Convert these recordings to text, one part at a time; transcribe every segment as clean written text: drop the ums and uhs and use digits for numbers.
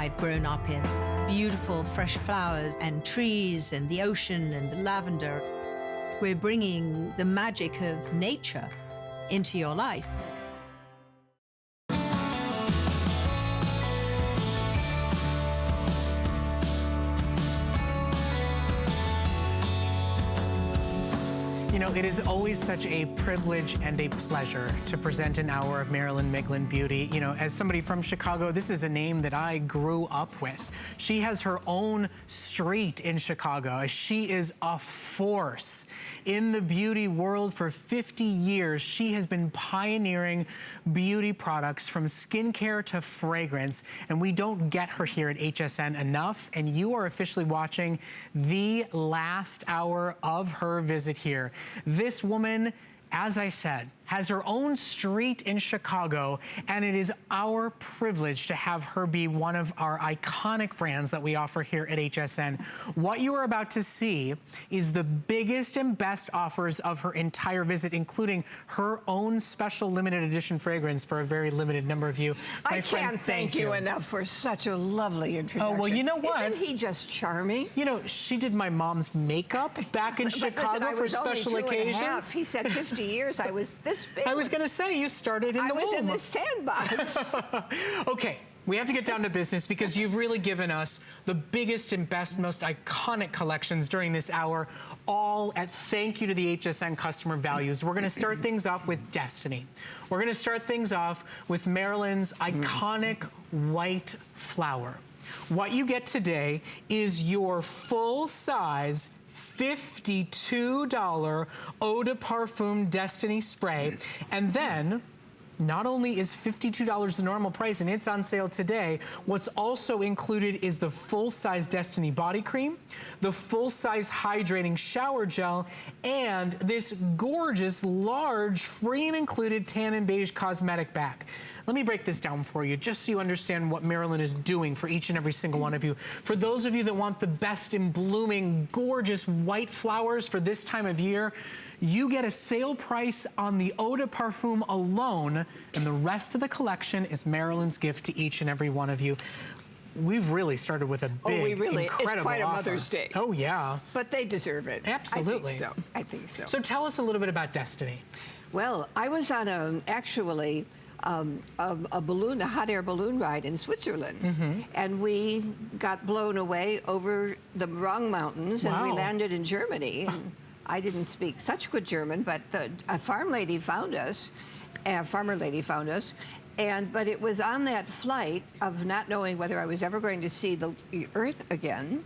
I've grown up in. Beautiful fresh flowers and trees and the ocean and the lavender. We're bringing the magic of nature into your life. You know, it is always such a privilege and a pleasure to present an hour of Marilyn Miglin Beauty. You know, as somebody from Chicago, this is a name that I grew up with. She has her own street in Chicago. She is a force in the beauty world. For 50 years. She has been pioneering beauty products from skincare to fragrance, and we don't get her here at HSN enough, and you are officially watching the last hour of her visit here. This woman, as I said, has her own street in Chicago, and it is our privilege to have her be one of our iconic brands that we offer here at HSN. What you are about to see is the biggest and best offers of her entire visit, including her own special limited edition fragrance for a very limited number of you. I can't thank you enough for such a lovely introduction. Oh, well, you know what? Isn't he just charming? You know, she did my mom's makeup back in Chicago for special occasions. He said 50 years. I was this big. I was going to say, you started in the womb. I was in the sandbox. Okay, we have to get down to business because you've really given us the biggest and best, most iconic collections during this hour, all at thank you to the HSN customer values. We're going to start things off with Destiny. We're going to start things off with Marilyn's iconic white flower. What you get today is your full-size $52 Eau de Parfum Destiny Spray. And then, not only is $52 the normal price and it's on sale today, what's also included is the full-size Destiny Body Cream, the full-size Hydrating Shower Gel, and this gorgeous, large, free and included tan and beige cosmetic bag. Let me break this down for you, just so you understand what Marilyn is doing for each and every single one of you. For those of you that want the best in blooming, gorgeous white flowers for this time of year, you get a sale price on the Eau de Parfum alone, and the rest of the collection is Marilyn's gift to each and every one of you. We've really started with a big, incredible it's quite a offer. Mother's Day. Oh, yeah. But they deserve it. Absolutely. I think so. So tell us a little bit about Destiny. Well, I was on a hot air balloon ride in Switzerland, and we got blown away over the wrong mountains, and we landed in Germany. And I didn't speak such good German, but a farmer lady found us, but it was on that flight of not knowing whether I was ever going to see the Earth again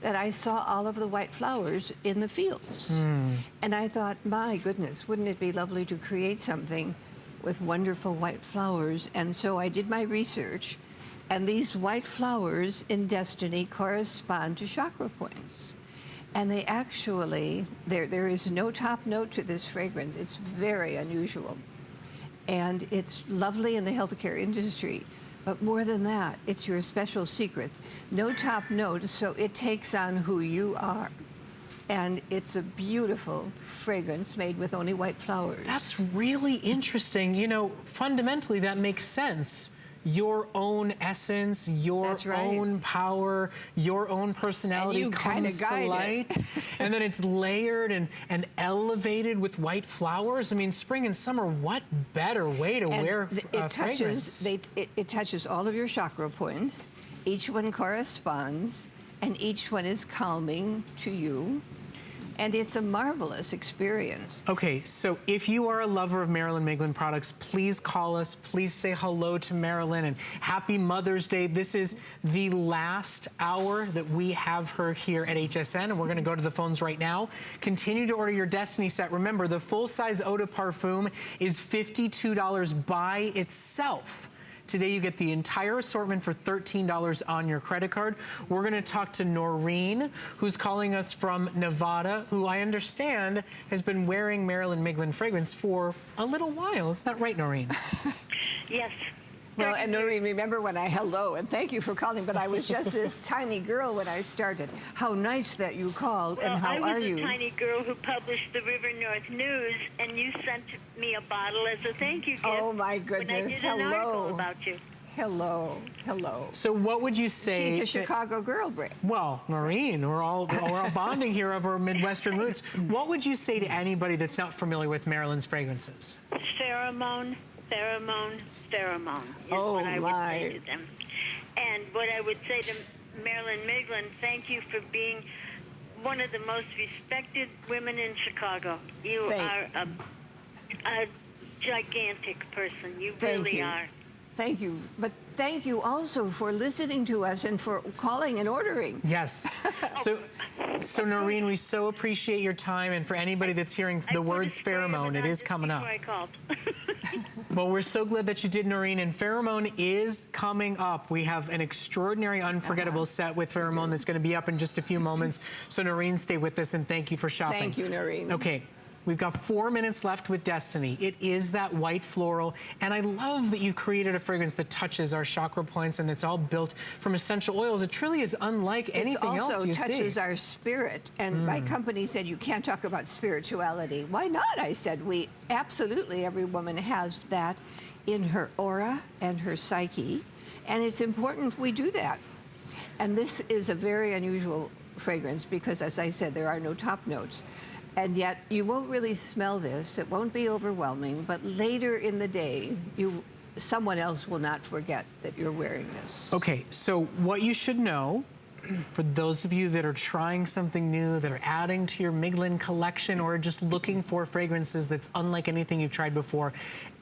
that I saw all of the white flowers in the fields. And I thought, my goodness, wouldn't it be lovely to create something with wonderful white flowers? And so I did my research, and these white flowers in Destiny correspond to chakra points. And they actually, there is no top note to this fragrance. It's very unusual. And it's lovely in the healthcare industry. But more than that, it's your special secret. No top note, so it takes on who you are. And it's a beautiful fragrance made with only white flowers. That's really interesting. You know, fundamentally, that makes sense. Your own essence, your own power, your own personality comes to light. And then it's layered and elevated with white flowers. I mean, spring and summer, what better way to wear fragrance? It touches all of your chakra points. Each one corresponds, and each one is calming to you. And it's a marvelous experience. Okay, so if you are a lover of Marilyn Miglin products, please call us. Please say hello to Marilyn and happy Mother's Day. This is the last hour that we have her here at HSN, and we're gonna go to the phones right now. Continue to order your Destiny set. Remember, the full-size Eau de Parfum is $52 by itself. Today you get the entire assortment for $13 on your credit card. We're going to talk to Noreen, who's calling us from Nevada, who I understand has been wearing Marilyn Miglin fragrance for a little while. Isn't that right, Noreen? Yes. Well, and Noreen, remember when hello, and thank you for calling, but I was just this tiny girl when I started. How nice that you called, and how are you? I was a tiny girl who published the River North News, and you sent me a bottle as a thank you gift. Oh, my goodness, when I did an article about you. Hello, hello. So what would you say? She's a Chicago girl, Britt. Well, Maureen, we're all bonding here over Midwestern roots. What would you say to anybody that's not familiar with Marilyn's fragrances? Pheromone, pheromone, pheromone is Oh, what I would my. say to them. And what I would say to Marilyn Miglin, thank you for being one of the most respected women in Chicago. You are a gigantic person. You really are. Thank you. But thank you also for listening to us and for calling and ordering. Yes. So Noreen, we so appreciate your time, and for anybody that's hearing the words pheromone, it is coming up. I called. Well, we're so glad that you did, Noreen, and Pheromone is coming up. We have an extraordinary, unforgettable set with Pheromone that's going to be up in just a few moments. So Noreen, stay with us, and thank you for shopping. Thank you, Noreen. Okay. We've got 4 minutes left with Destiny. It is that white floral, and I love that you've created a fragrance that touches our chakra points, and it's all built from essential oils. It truly is unlike anything else you see. It also touches our spirit, and my company said you can't talk about spirituality. Why not? I said, absolutely, every woman has that in her aura and her psyche, and it's important we do that. And this is a very unusual fragrance because, as I said, there are no top notes. And yet, you won't really smell this. It won't be overwhelming, but later in the day, someone else will not forget that you're wearing this. Okay, so what you should know, for those of you that are trying something new, that are adding to your Miglin collection, or just looking for fragrances that's unlike anything you've tried before,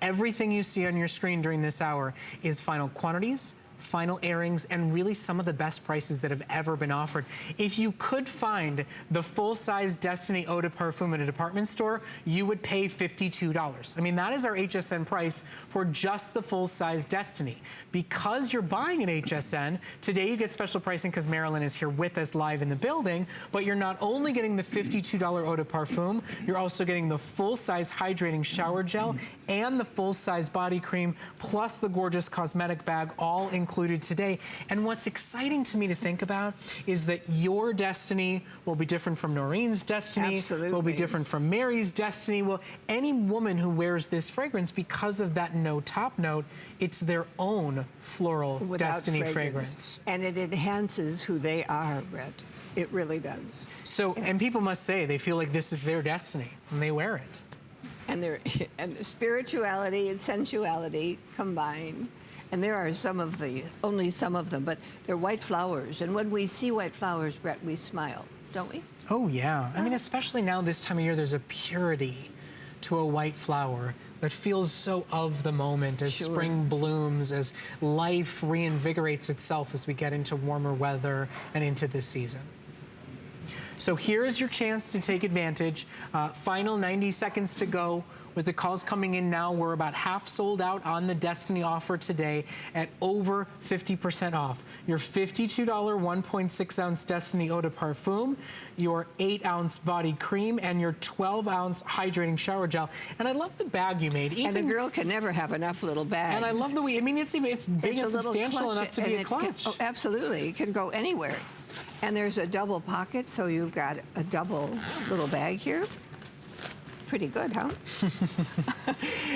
everything you see on your screen during this hour is final quantities, final airings, and really some of the best prices that have ever been offered. If you could find the full-size Destiny Eau de Parfum at a department store, you would pay $52. I mean, that is our HSN price for just the full-size Destiny. Because you're buying at HSN, today you get special pricing because Marilyn is here with us live in the building, but you're not only getting the $52 Eau de Parfum, you're also getting the full-size hydrating shower gel and the full-size body cream, plus the gorgeous cosmetic bag, all included today. And what's exciting to me to think about is that your Destiny will be different from Noreen's Destiny. Absolutely. Will be different from Mary's Destiny. Well, any woman who wears this fragrance, because of that no top note, it's their own floral Destiny fragrance. And it enhances who they are, Brett. It really does. So, and people must say they feel like this is their Destiny when they wear it. And the spirituality and sensuality combined. And there are only some of them, but they're white flowers. And when we see white flowers, Brett, we smile, don't we? Oh, yeah. I mean, especially now this time of year, there's a purity to a white flower that feels so of the moment as spring blooms, as life reinvigorates itself as we get into warmer weather and into this season. So here is your chance to take advantage. Final 90 seconds to go. With the calls coming in now, we're about half sold out on the Destiny offer today at over 50% off. Your $52 1.6-ounce Destiny Eau de Parfum, your 8-ounce body cream, and your 12-ounce hydrating shower gel. And I love the bag you made. And a girl can never have enough little bags. And I love the way, I mean, it's big and substantial enough to be a clutch. Absolutely, it can go anywhere. And there's a double pocket, so you've got a double little bag here. Pretty good, huh?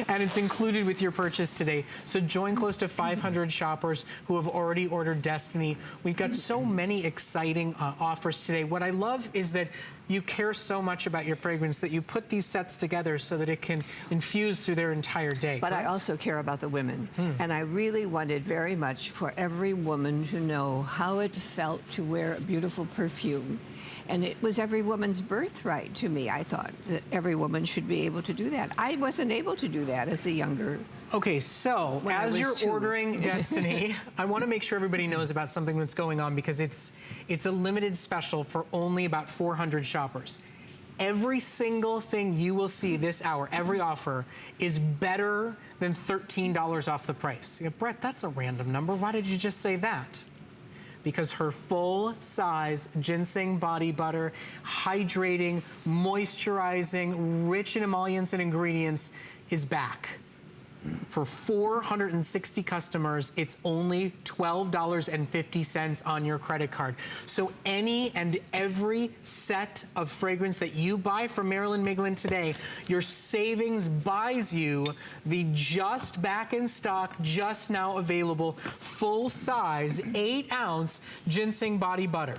And it's included with your purchase today. So join close to 500 shoppers who have already ordered Destiny. We've got so many exciting offers today. What I love is that you care so much about your fragrance that you put these sets together so that it can infuse through their entire day. But I also care about the women. And I really wanted very much for every woman to know how it felt to wear a beautiful perfume. And it was every woman's birthright to me. I thought that every woman should be able to do that. I wasn't able to do that as a younger. Okay, so as you're ordering Destiny, I want to make sure everybody knows about something that's going on because it's a limited special for only about 400 shoppers. Every single thing you will see this hour, every offer, is better than $13 off the price. You go, Brett, that's a random number. Why did you just say that? Because her full-size ginseng body butter, hydrating, moisturizing, rich in emollients and ingredients is back. For 460 customers, it's only $12.50 on your credit card. So any and every set of fragrance that you buy from Marilyn Miglin today, your savings buys you the just back in stock, just now available, full-size, 8-ounce ginseng body butter.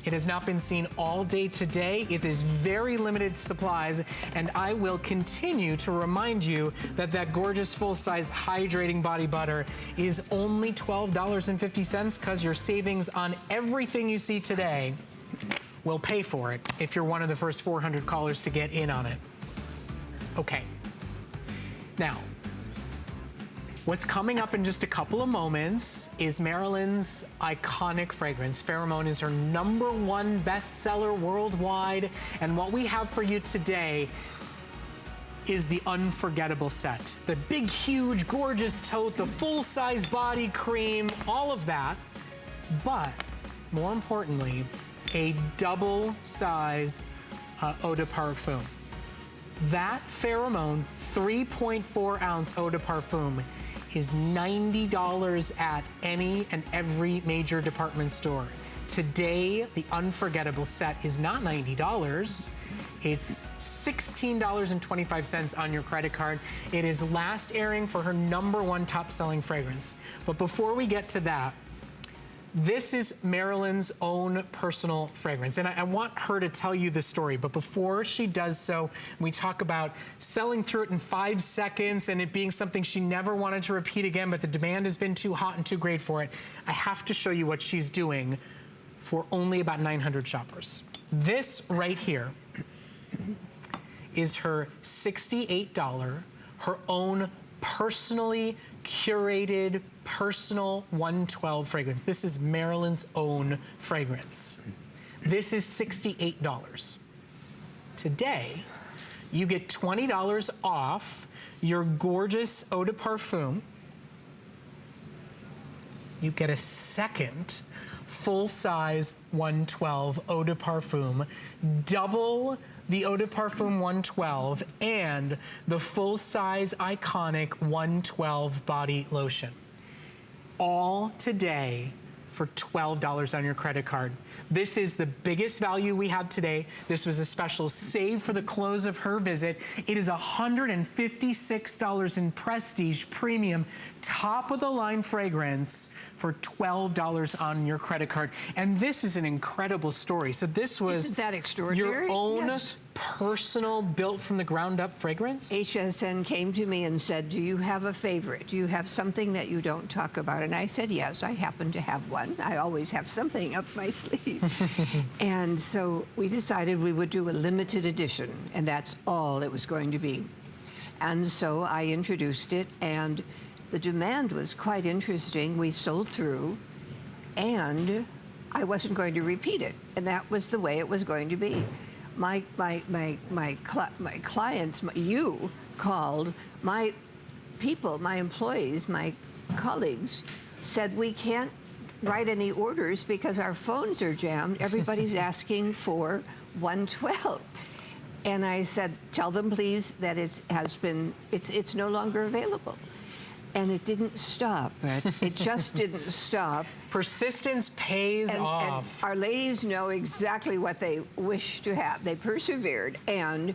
It has not been seen all day today. It is very limited supplies, and I will continue to remind you that that gorgeous full-size hydrating body butter is only $12.50 because your savings on everything you see today will pay for it if you're one of the first 400 callers to get in on it. Okay. Now, what's coming up in just a couple of moments is Marilyn's iconic fragrance. Pheromone is her #1 bestseller worldwide. And what we have for you today is the unforgettable set. The big, huge, gorgeous tote, the full-size body cream, all of that. But more importantly, a double-size eau de parfum. That Pheromone 3.4-ounce eau de parfum is $90 at any and every major department store. Today, the unforgettable set is not $90. It's $16.25 on your credit card. It is last airing for her #1 top-selling fragrance. But before we get to that, this is Marilyn's own personal fragrance, and I want her to tell you the story. But before she does so, we talk about selling through it in 5 seconds and it being something she never wanted to repeat again, but the demand has been too hot and too great for it. I have to show you what she's doing for only about 900 shoppers. This right here is her $68, her own personally curated personal 112 fragrance. This is Marilyn's own fragrance. This is $68. Today, you get $20 off your gorgeous eau de parfum. You get a second full-size 112 eau de parfum, double the eau de parfum 112, and the full-size iconic 112 body lotion. All today for $12 on your credit card. This is the biggest value we have today. This was a special save for the close of her visit. It is $156 in prestige premium top-of-the-line fragrance for $12 on your credit card. And this is an incredible story. So this was Isn't that extraordinary? your own Yes. personal, built-from-the-ground-up fragrance? HSN came to me and said, do you have a favorite? Do you have something that you don't talk about? And I said, yes, I happen to have one. I always have something up my sleeve. And so we decided we would do a limited edition, and that's all it was going to be. And so I introduced it, and the demand was quite interesting. We sold through, and I wasn't going to repeat it, and that was the way it was going to be. My clients, you called, my people, my employees, my colleagues said we can't write any orders because our phones are jammed. Everybody's asking for 112. And I said, tell them please that it's no longer available. And it didn't stop. It just didn't stop. Persistence pays off. And our ladies know exactly what they wish to have. They persevered, and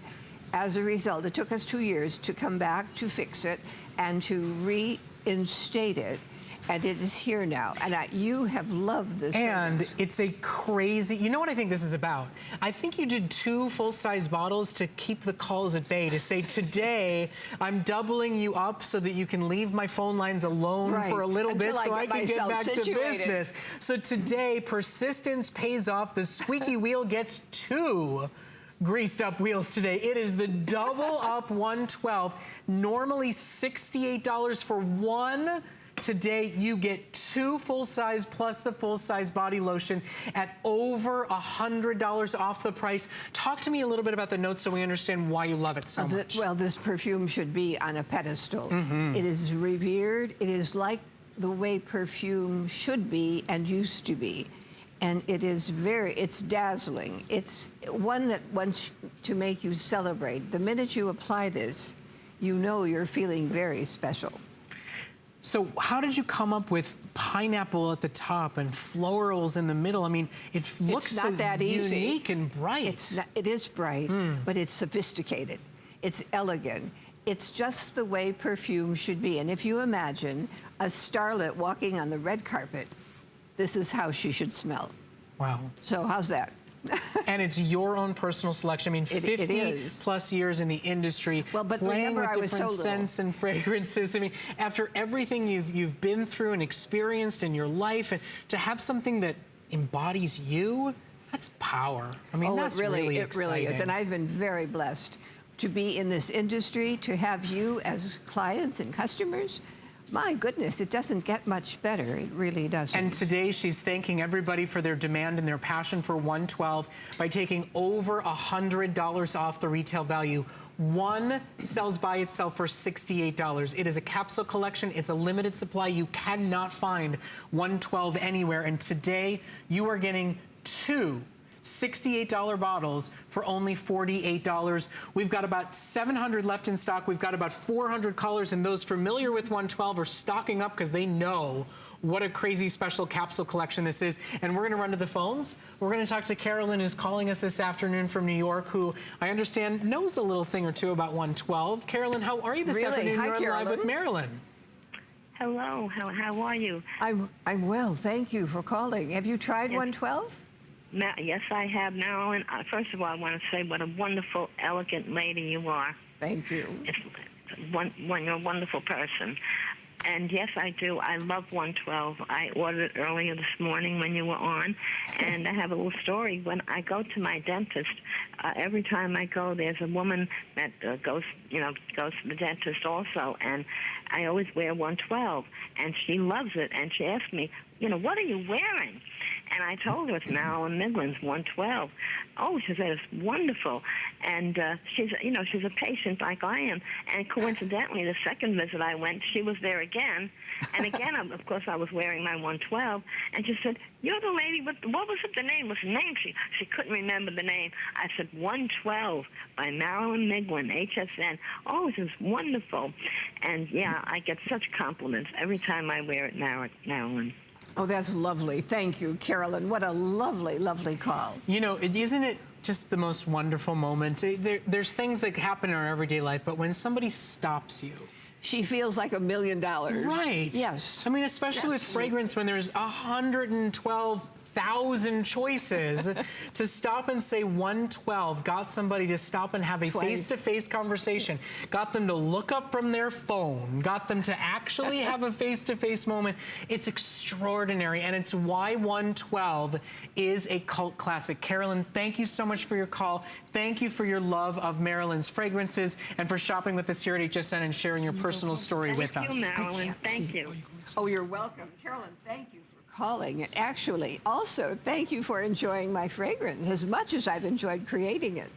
as a result, it took us 2 years to come back to fix it and to reinstate it. And it is here now. And you have loved this. And fragrance. it's a crazy, you know what I think this is about? I think you did 2 full-size bottles to keep the calls at bay, to say, today, I'm doubling you up so that you can leave my phone lines alone for a little bit so I can get back to business. So today, persistence pays off. The squeaky wheel gets 2 greased up wheels today. It is the double up 112, normally $68 for 1. Today, you get 2 full-size plus the full-size body lotion at over $100 off the price. Talk to me a little bit about the notes so we understand why you love it so much. Well, this perfume should be on a pedestal. It is revered. It is like the way perfume should be and used to be. And it is it's dazzling. It's one that wants to make you celebrate. The minute you apply this, you know you're feeling very special. So how did you come up with pineapple at the top and florals in the middle? I mean, it looks It's not so that easy. unique and bright. It is bright, but it's sophisticated. It's elegant. It's just the way perfume should be. And if you imagine a starlet walking on the red carpet, this is how she should smell. Wow. So how's that? And it's your own personal selection. I mean, 50 plus years in the industry, well, but playing remember, with I was different so scents and fragrances. I mean, after everything you've been through and experienced in your life, and to have something that embodies you, that's power. I mean, that's really exciting. It really is. And I've been very blessed to be in this industry, to have you as clients and customers. My goodness, it doesn't get much better. It really doesn't. And today she's thanking everybody for their demand and their passion for 112 by taking over $100 off the retail value. One sells by itself for $68. It is a capsule collection. It's a limited supply. You cannot find 112 anywhere. And today you are getting two $68 bottles for only $48. We've got about 700 left in stock. We've got about 400 colors, and those familiar with 112 are stocking up because they know what a crazy special capsule collection this is. And we're going to run to the phones. We're going to talk to Carolyn, who's calling us this afternoon from New York, who I understand knows a little thing or two about 112. Carolyn, how are you this afternoon? Hi, You're Carolyn. live with Marilyn. Hello, how are you? I'm well, thank you for calling. Have you tried 112? Yes, I have, Marilyn. First of all, I want to say what a wonderful, elegant lady you are. Thank you. You're a wonderful person. And yes, I do. I love 112. I ordered it earlier this morning when you were on. And I have a little story. When I go to my dentist, every time I go, there's a woman that goes to the dentist also. And I always wear 112. And she loves it. And she asked me, what are you wearing? And I told her it's Marilyn Miglin's 112. Oh, she said, it's wonderful. And she's a patient like I am. And coincidentally, the second visit I went, she was there again. And again, of course, I was wearing my 112. And she said, you're the lady with, what was it, the name? What's the name? She couldn't remember the name. I said, 112 by Marilyn Miglin, HSN. Oh, this is wonderful. And yeah, I get such compliments every time I wear it, Marilyn. Oh, that's lovely. Thank you, Carolyn. What a lovely, lovely call. Isn't it just the most wonderful moment? There's things that happen in our everyday life, but when somebody stops you, she feels like $1 million. Right. Yes. I mean, especially with fragrance, when there's 112,000 choices, to stop and say 112 got somebody to stop and have a face-to-face conversation, got them to look up from their phone, got them to actually have a face-to-face moment. It's extraordinary, and it's why 112 is a cult classic. Carolyn, thank you so much for your call. Thank you for your love of Marilyn's fragrances and for shopping with us here at HSN and sharing your personal story with us. Thank you, Marilyn. Thank you. Oh, you're welcome. Carolyn, thank you for calling. And actually, also, thank you for enjoying my fragrance as much as I've enjoyed creating it.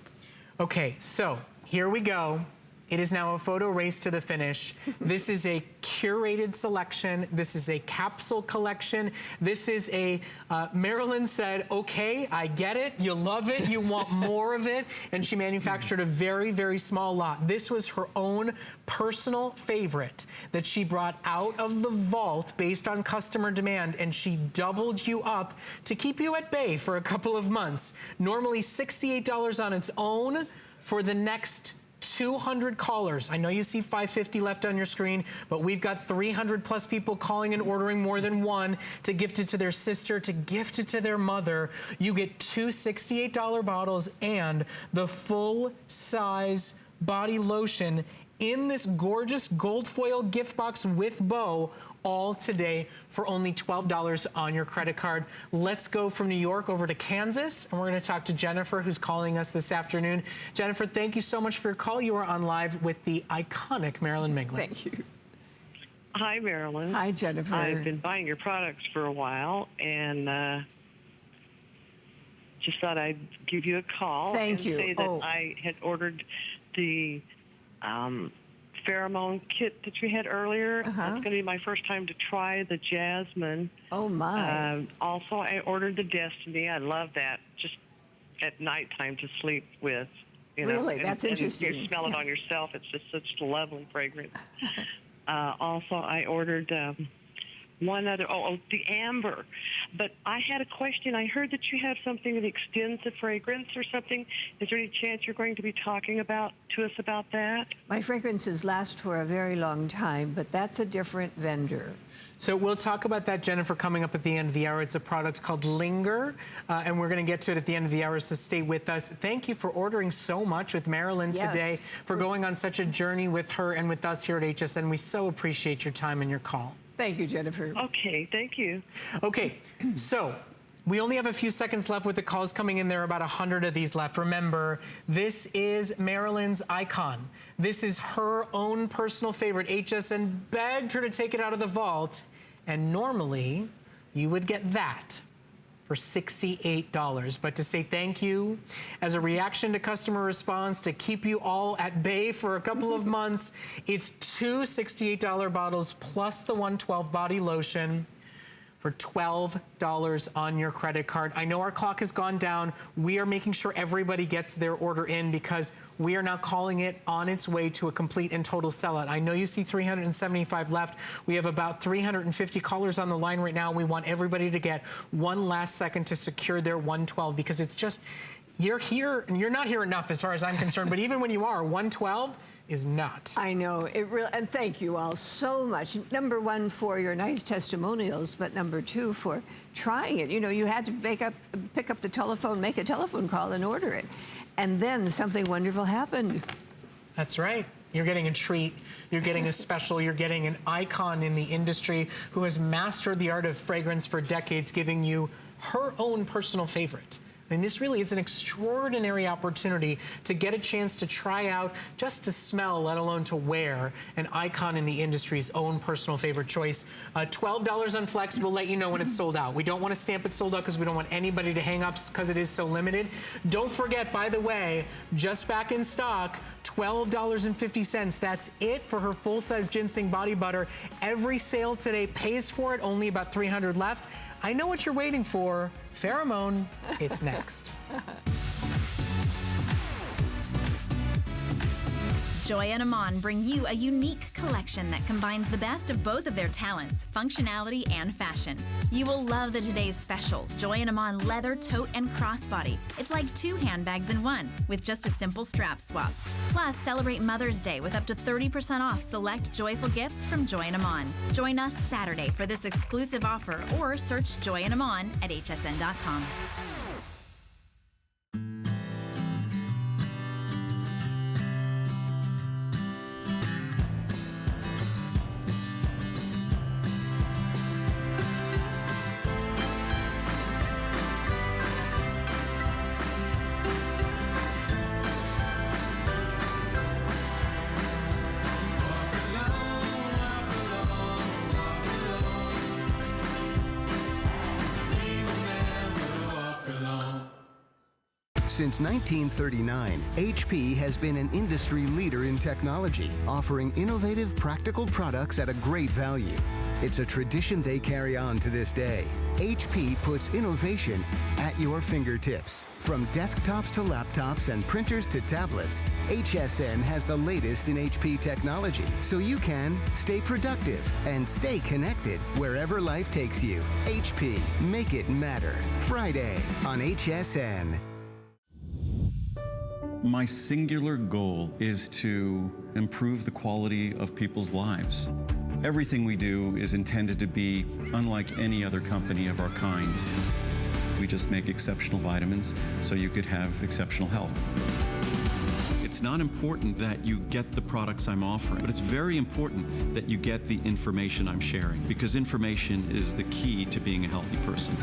Okay, so here we go. It is now a photo race to the finish. This is a curated selection. This is a capsule collection. This is a, Marilyn said, okay, I get it. You love it. You want more of it. And she manufactured a very, very small lot. This was her own personal favorite that she brought out of the vault based on customer demand, and she doubled you up to keep you at bay for a couple of months. Normally $68 on its own. For the next 200 callers. I know you see 550 left on your screen, but we've got 300 plus people calling and ordering more than one to gift it to their sister, to gift it to their mother. You get two $68 bottles and the full size body lotion in this gorgeous gold foil gift box with bow, all today for only $12 on your credit card. Let's go from New York over to Kansas, and we're going to talk to Jennifer, who's calling us this afternoon. Jennifer, thank you so much for your call. You are on live with the iconic Marilyn Miglin. Thank you. Hi, Marilyn. Hi, Jennifer. I've been buying your products for a while, and just thought I'd give you a call Thank and you. say that I had ordered the pheromone kit that you had earlier. It's going to be my first time to try the jasmine. Oh, my. Also, I ordered the Destiny. I love that. Just at nighttime to sleep with. You know? Really? That's interesting. And you smell it on yourself. It's just such a lovely fragrance. Also, I ordered one other, the amber. But I had a question. I heard that you have something that extends the fragrance or something. Is there any chance you're going to be talking to us about that? My fragrances last for a very long time, but that's a different vendor. So we'll talk about that, Jennifer, coming up at the end of the hour. It's a product called Linger, and we're going to get to it at the end of the hour, so stay with us. Thank you for ordering so much with Marilyn today, for going on such a journey with her and with us here at HSN. We so appreciate your time and your call. Thank you, Jennifer. Okay, thank you. Okay, so we only have a few seconds left with the calls coming in. There are about 100 of these left. Remember, this is Marilyn's icon. This is her own personal favorite. HSN begged her to take it out of the vault, and normally you would get that for $68. But to say thank you, as a reaction to customer response, to keep you all at bay for a couple of months, it's two $68 bottles plus the 112 body lotion for $12 on your credit card. I know our clock has gone down. We are making sure everybody gets their order in because we are now calling it on its way to a complete and total sellout. I know you see 375 left. We have about 350 callers on the line right now. We want everybody to get one last second to secure their 112 because it's just, you're here, and you're not here enough as far as I'm concerned, but even when you are, 112 is not. I know, it really, and thank you all so much. Number one, for your nice testimonials, but number two, for trying it. You know, you had to pick up the telephone, make a telephone call and order it. And then something wonderful happened. That's right. You're getting a treat, you're getting a special, you're getting an icon in the industry who has mastered the art of fragrance for decades, giving you her own personal favorite. I mean, this really is an extraordinary opportunity to get a chance to try out, just to smell, let alone to wear, an icon in the industry's own personal favorite choice. $12 on Flex. We'll let you know when it's sold out. We don't want to stamp it sold out because we don't want anybody to hang up because it is so limited. Don't forget, by the way, just back in stock, $12.50. That's it for her full-size ginseng body butter. Every sale today pays for it. Only about 300 left. I know what you're waiting for. Pheromone, it's next. Joy and Amon bring you a unique collection that combines the best of both of their talents, functionality, and fashion. You will love the today's special Joy and Amon leather tote and crossbody. It's like two handbags in one, with just a simple strap swap. Plus, celebrate Mother's Day with up to 30% off select joyful gifts from Joy and Amon. Join us Saturday for this exclusive offer, or search Joy and Amon at hsn.com. Since 1939, HP has been an industry leader in technology, offering innovative, practical products at a great value. It's a tradition they carry on to this day. HP puts innovation at your fingertips. From desktops to laptops and printers to tablets, HSN has the latest in HP technology, so you can stay productive and stay connected wherever life takes you. HP, make it matter. Friday on HSN. My singular goal is to improve the quality of people's lives. Everything we do is intended to be unlike any other company of our kind. We just make exceptional vitamins so you could have exceptional health. It's not important that you get the products I'm offering, but it's very important that you get the information I'm sharing, because information is the key to being a healthy person.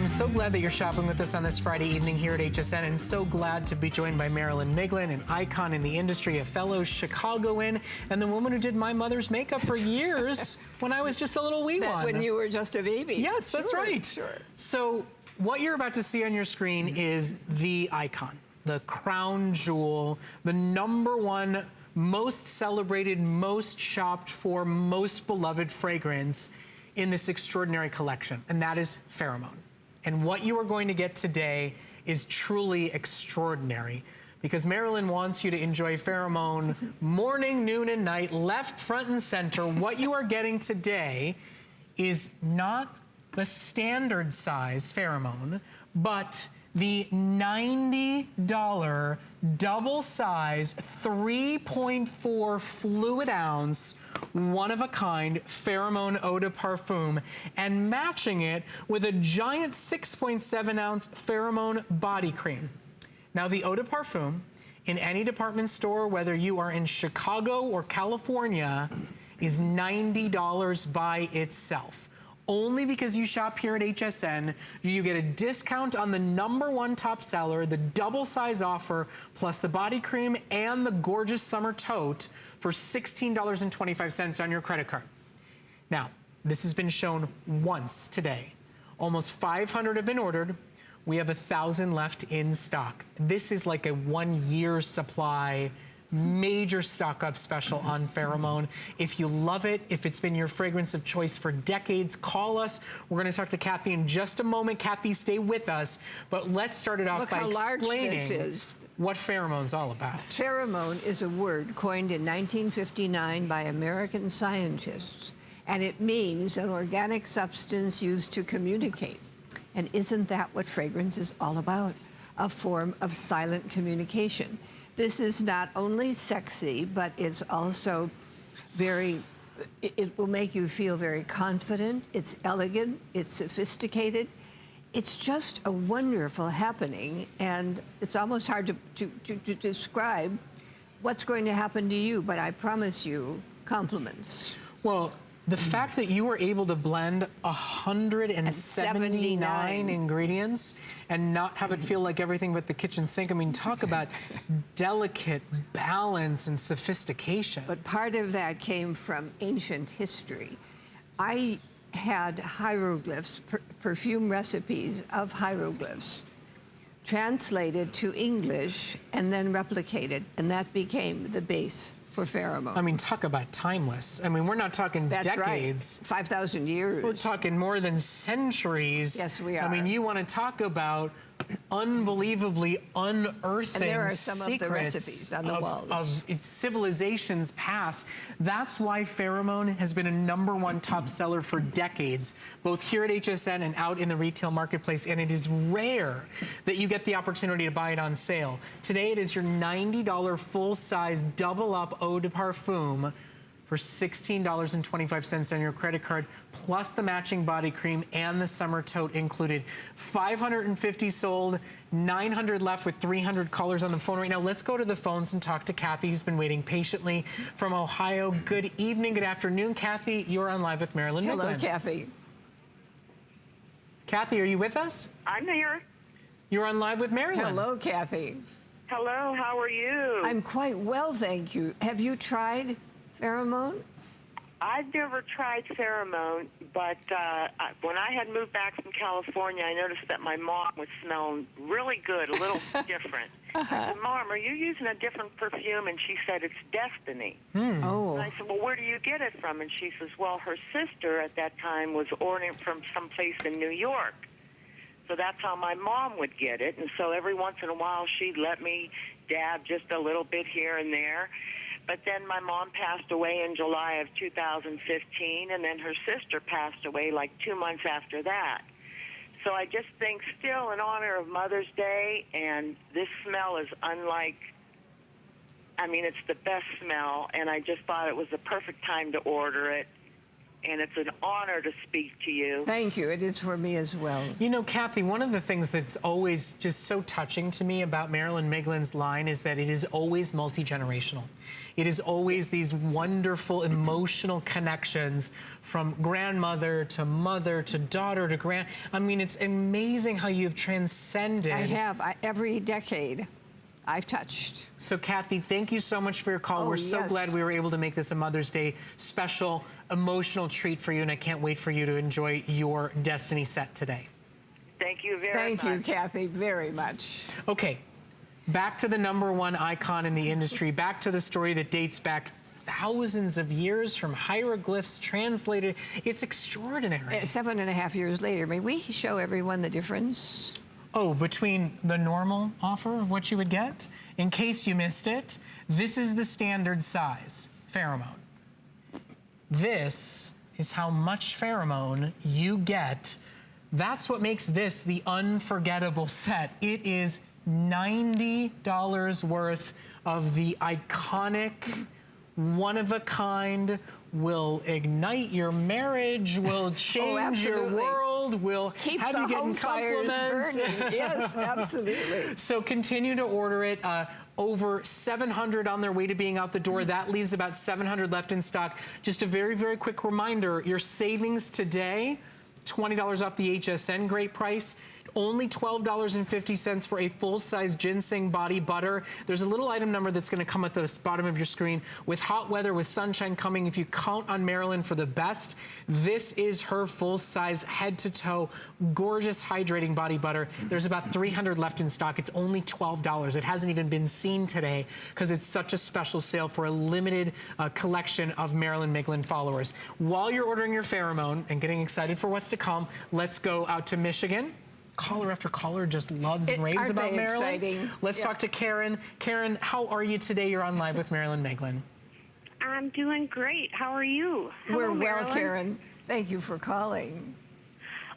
I'm so glad that you're shopping with us on this Friday evening here at HSN, and so glad to be joined by Marilyn Miglin, an icon in the industry, a fellow Chicagoan, and the woman who did my mother's makeup for years when I was just a little wee one. When you were just a baby. Yes, that's right. Sure. So what you're about to see on your screen is the icon, the crown jewel, the #1 most celebrated, most shopped for, most beloved fragrance in this extraordinary collection, and that is Pheromone. And what you are going to get today is truly extraordinary, because Marilyn wants you to enjoy Pheromone morning, noon, and night, left, front, and center. What you are getting today is not the standard size Pheromone, but the $90 double size 3.4 fluid ounce one-of-a-kind Pheromone Eau de Parfum, and matching it with a giant 6.7 ounce Pheromone body cream. Now, the Eau de Parfum in any department store, whether you are in Chicago or California, is $90 by itself. Only because you shop here at HSN do you get a discount on the #1 top seller, the double size offer, plus the body cream and the gorgeous summer tote for $16.25 on your credit card. Now, this has been shown once today. Almost 500 have been ordered. We have 1,000 left in stock. This is like a 1-year supply, major stock up special on Pheromone. If you love it, if it's been your fragrance of choice for decades, call us. We're going to talk to Kathy in just a moment. Kathy, stay with us. But let's start it off by explaining what Pheromone's all about. Pheromone is a word coined in 1959 by American scientists, and it means an organic substance used to communicate. And isn't that what fragrance is all about? A form of silent communication. This is not only sexy, but it's also it will make you feel very confident. It's elegant, it's sophisticated. It's just a wonderful happening, and it's almost hard to describe what's going to happen to you, but I promise you, compliments. Well, the fact that you were able to blend 179 ingredients and not have it feel like everything but the kitchen sink, I mean, talk about delicate balance and sophistication. But part of that came from ancient history. I had hieroglyphs, perfume recipes of hieroglyphs, translated to English and then replicated, and that became the base for Pheromone. I mean, talk about timeless. I mean, we're not talking decades. Right. 5,000 years. We're talking more than centuries. Yes, we are. I mean, you want to talk about unbelievably unearthing and there are some secrets of the recipes on the walls of civilizations past. That's why Pheromone has been a #1 top seller for decades, both here at HSN and out in the retail marketplace, and it is rare that you get the opportunity to buy it on sale. Today it is your $90 full-size double-up Eau de Parfum for $16.25 on your credit card, plus the matching body cream and the summer tote included. 550 sold, 900 left with 300 callers on the phone right now. Let's go to the phones and talk to Kathy, who's been waiting patiently from Ohio. Good evening, good afternoon. Kathy, you're on Live with Marilyn Miglin. Hello, Kathy. Kathy, are you with us? I'm here. You're on Live with Marilyn. Hello, Kathy. Hello, how are you? I'm quite well, thank you. Have you tried Pheromone? I've never tried Pheromone, but when I had moved back from California, I noticed that my mom was smelling really good, a little different. I said, Mom, are you using a different perfume? And she said, it's Destiny. Oh. And I said, well, where do you get it from? And she says, well, her sister at that time was ordering from someplace in New York. So that's how my mom would get it. And so every once in a while, she'd let me dab just a little bit here and there. But then my mom passed away in July of 2015, and then her sister passed away like 2 months after that. So I just think still in honor of Mother's Day, and this smell is unlike, I mean, it's the best smell, and I just thought it was the perfect time to order it. and it's an honor to speak to you. Thank you. It is for me as well. You know, Kathy, one of the things that's always just so touching to me about Marilyn Miglin's line is that it is always multi-generational. It is always these wonderful emotional connections from grandmother to mother to daughter to grand. I mean, it's amazing how you've transcended. I have. Every decade I've touched. So, Kathy, thank you so much for your call. We're so glad we were able to make this a Mother's Day special, emotional treat for you, and I can't wait for you to enjoy your Destiny set today. Thank you very much. Thank you, Kathy, very much. Okay, back to the #1 icon in the industry, back to the story that dates back thousands of years from hieroglyphs translated. It's extraordinary. 7.5 years later, may we show everyone the difference? Oh, between the normal offer of what you would get? In case you missed it, this is the standard size pheromone. This is how much pheromone you get. That's what makes this the unforgettable set. It is $90 worth of the iconic, one-of-a-kind, will ignite your marriage, will change your world, will keep have the you getting home fires compliments. burning. Yes, absolutely. So continue to order it. Over 700 on their way to being out the door. That leaves about 700 left in stock. Just a very, very quick reminder, your savings today, $20 off the HSN, great price. Only $12.50 for a full-size ginseng body butter. There's a little item number that's going to come at the bottom of your screen. With hot weather, with sunshine coming, if you count on Marilyn for the best, this is her full-size, head-to-toe, gorgeous hydrating body butter. There's about 300 left in stock. It's only $12. It hasn't even been seen today because it's such a special sale for a limited collection of Marilyn Miglin followers. While you're ordering your pheromone and getting excited for what's to come, let's go out to Michigan. Caller after caller just loves and raves about Marilyn. Exciting? Let's talk to Karen. Karen, how are you today? You're on live with Marilyn Miglin. I'm doing great. How are you? We're Hello, well, Marilyn. Karen. Thank you for calling.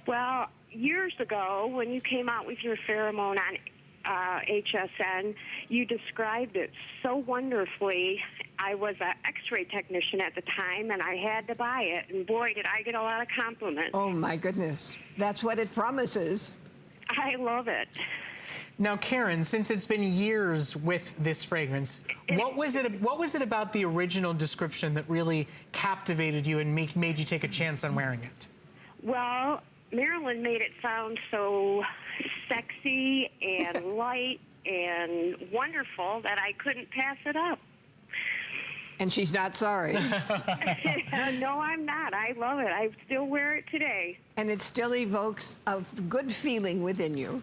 Well, years ago, when you came out with your pheromone on HSN, you described it so wonderfully. I was an x-ray technician at the time, and I had to buy it. And boy, did I get a lot of compliments. Oh, my goodness. That's what it promises. I love it. Now, Karen, since it's been years with this fragrance, what was it about the original description that really captivated you and made you take a chance on wearing it? Well, Marilyn made it sound so sexy and light and wonderful that I couldn't pass it up. And she's not sorry. No, I'm not. I love it. I still wear it today. And it still evokes a good feeling within you.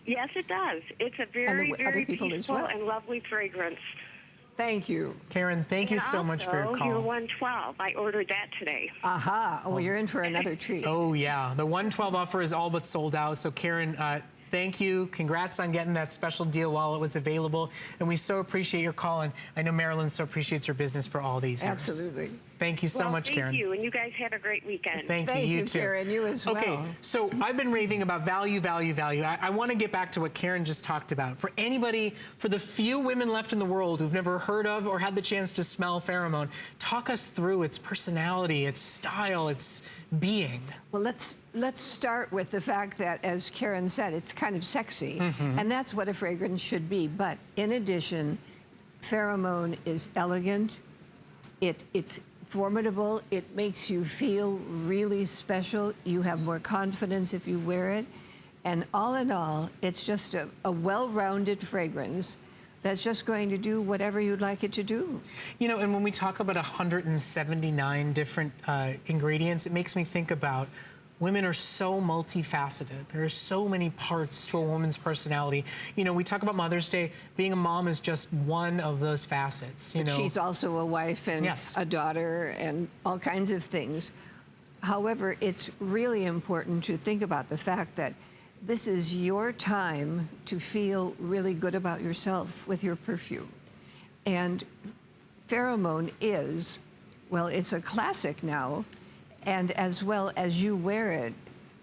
Yes, it does. It's a very, very peaceful and lovely fragrance. Thank you. Karen, thank you so much for your call. Your 112. I ordered that today. Aha. Oh, you're in for another treat. Oh, yeah. The 112 offer is all but sold out. So, Karen, thank you. Congrats on getting that special deal while it was available. And we so appreciate your call. And I know Marilyn so appreciates your business for all these years. Absolutely. Thank you so much, Karen. Thank you. And you guys have a great weekend. Thank you. You too. Karen. You as well. Okay, so I've been raving about value, value, value. I want to get back to what Karen just talked about. For anybody, for the few women left in the world who've never heard of or had the chance to smell pheromone, talk us through its personality, its style, its being. Well, let's start with the fact that, as Karen said, it's kind of sexy, and that's what a fragrance should be. But in addition, pheromone is elegant. It's formidable. It makes you feel really special. You have more confidence if you wear it. And all in all, it's just a well-rounded fragrance that's just going to do whatever you'd like it to do. You know, and when we talk about 179 different ingredients, it makes me think about women are so multifaceted. There are so many parts to a woman's personality. You know, we talk about Mother's Day. Being a mom is just one of those facets, you know. She's also a wife and a daughter and all kinds of things. However, it's really important to think about the fact that this is your time to feel really good about yourself with your perfume. And pheromone is, well, it's a classic now. And as well as you wear it,